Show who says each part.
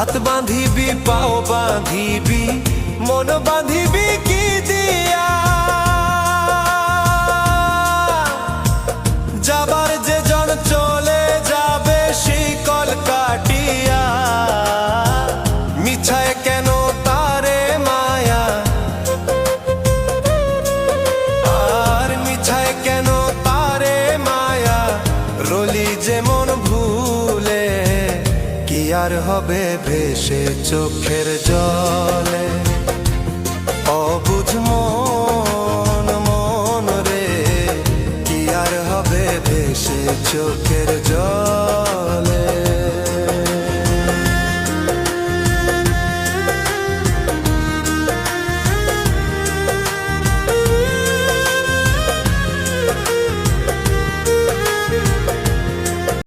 Speaker 1: হাত বাঁধিবি পাও বাঁধিবি মন বাঁধিবি কি দিয়া যাবার যে জন চলে যাবে শিকল কাটিয়া মিছায় কেন তারে মায়া আর মিছায় কেন তারে মায়া রলি যেমন ভুলে কি আর হবে ভেসে চোখের জলে।